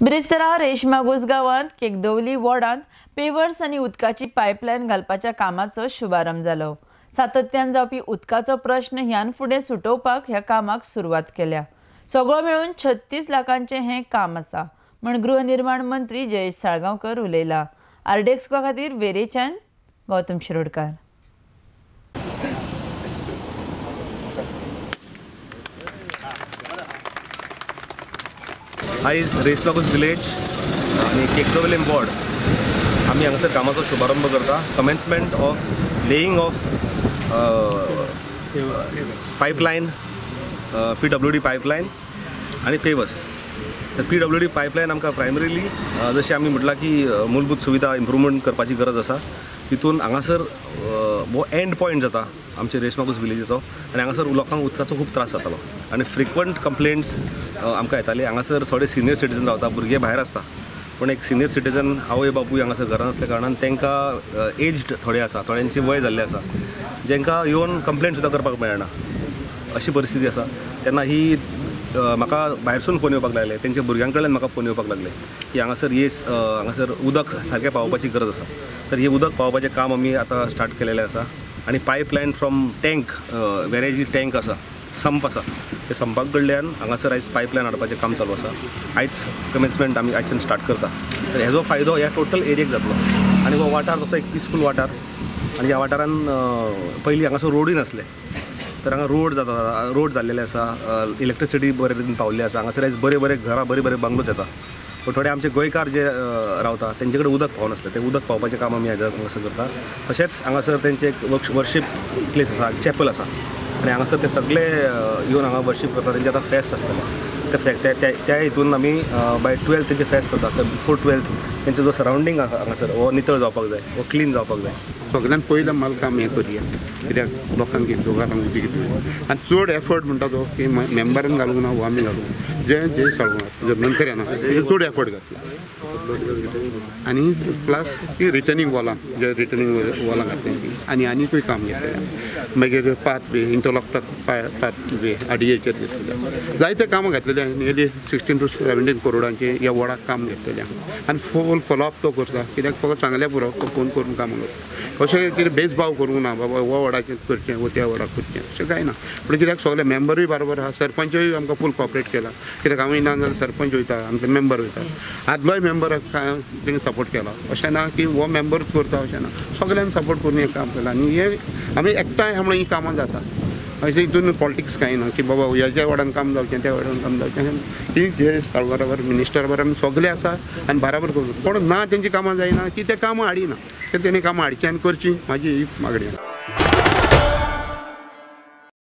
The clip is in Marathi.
बिरेस्तारा रेशमागोज गांवांत केकदवली वॉर्डांत पेवर्स आनी उदकाची पायपलायन घालपाच्या कामाचो शुभारंभ जालो। सातत्यान जावपी उदकाचो प्रश्न ह्यान फुडें सुटोवपाक ह्या कामाक सुरवात केल्या। सगळो मेळून 36 लाखांचे हे काम आसा म्हण गृहनिर्माण मंत्री जयेश साळगांवकर उलयला। आरडेक्सको खातीर वेरेच्यान गौतम शिरोडकार। आयज रेशमागोज विलेज आणि केकदवली वॉर्ड आम्ही हांगासर कामाचो शुभारंभ करता। Commencement of laying of pipeline, PWD pipeline आणि पेवर्स। PWD पाईपलाईन आमकां प्रायमरीली जशें आमी म्हटलां की मूलभूत सुविधा इम्प्रूवमेंट करपाची गरज आसा। तितून हांगासर हो एंड पॉयंट जाता आमचे रेशमागोज विलेजीचो आनी हांगासर लोकांक उदकाचो खूब त्रास जातालो आनी फ्रिक्वंट कंप्लेंट्स आमकां येताली। हांगासर थोडे सिनियर सिटीजन रावता, भुरगे भायर आसता, पण एक सिनियर सिटीजन आवय बापूय हांगासर घरान असल्या कारणान तांकां एज्ड थोडे आसा, थोड्यांची वय जाल्ले आसा, जांकां येवन कंप्लेंट सुद्दां करपाक मेळना अशी परिस्थिती आसा। तेन्ना ही म्हाका भायरसून फोन येवपाक लागले, तेंच्या भुरग्यां कडल्यान म्हाका फोन येवपाक लागले की हांगासर उदक सारकें पावोवपाची गरज आसा। तर हे उदक पावोवपाचें काम आमी आतां स्टार्ट केलेलें आसा आनी पायपलायन फ्रॉम टँक वेरेजी टँक आसा, संप आसा, ते संपाक कडल्यान हांगासर आयज पायपलायन हाडपाचें काम चालू आसा। आयज कमेन्समेंट आमी आयजच्यान स्टार्ट करता। तर हेजो फायदो ह्या टोटल एरियेक जातलो आनी हो वाठार तसो एक पीसफूल वाठार आनी ह्या वाठारान पयलीं हांगासर रोडूय नासले, तर हांगा रोड जाल्लेले आसा, इलेक्ट्रिसिटी बरे रितीन पावल्ली आसा। हांगासर आयज बरे घरां, बरे बंगलोज येता, पण थोडे आमचे गोंयकार जे रावता तेंचे कडेन उदक पावनासलें, ते उदक पावपाचें काम आमी हांगासर करता। तशेंच हांगासर तेंचे एक वर्शीप प्लेस आसा, चॅपल आसा, आनी हांगासर ते सगळे येवन हांगा वर्शीप करता। तेंचे आतां फेस्त आसतलें, त्या हितून आमी बाय 12 तेंचे फेस्त आसा, तर बिफोर 12 तेंचो जो सरावंडींग आसा हांगासर हो नितळ जावपाक जाय, हो क्लीन जावपाक जाय। सगळ्यान पयलें मालक आमी हें करया, कित्याक लोकांक दोगांक उदीक दिवं आनी चड एफर्ट म्हणटा तो की मेंबरान घालूंक ना, हो आमी घालूंक जे साळूंक जर नंतर येना चड एफर्ट घातला आनी प्लस ती रिटर्निंग वॉलां घातली आनीकूय काम घेतलें। मागीर पाथ वे, इंटरलॉक पाथ वे RDAचेर घेतलेले, जायते कामां घातलेले, नियरली 16 to 17 करोडांचे ह्या वॉर्डाक काम घेतलेले आनी फूल फॉलोअप तो करता, कित्याक फकत सांगले पुरो तो फोन करून काम करता। अशें कितें भेदभाव करूंक ना, बाबा हो वॉर्डाचें करचें वो त्या वॉर्डाक करचें अशें कांय ना। पूण कित्याक सगळे मेंबरूय बरोबर आहा, सरपंचूय आमकां फूल कॉपरेट केला, कित्याक हांव ना जाल्यार सरपंच वयता, आमचे मेंबर वयता, आदलोय मेंबर तांणी सपोर्ट केला। अशें ना की हो मेंबरूच करता अशें ना, सगळ्यांनी सपोर्ट करून हें काम केलां आनी हे आमी एकठांय म्हणून ही कामां जाता। अशें हितून पॉलिटिक्स कांय ना की बाबा ह्याच्या वाड्यान काम जावचें, त्या वाड्यान काम जावचें, ही जे बरोबर मिनिस्टर बरोबर सगळे आसा आनी बराबर करून कोण ना तेंची कामां जायना की ते कामां हाडिना, तेंच्यांनी कामां हाडचीं आनी करचीं, म्हाजी ही मागणी आसा।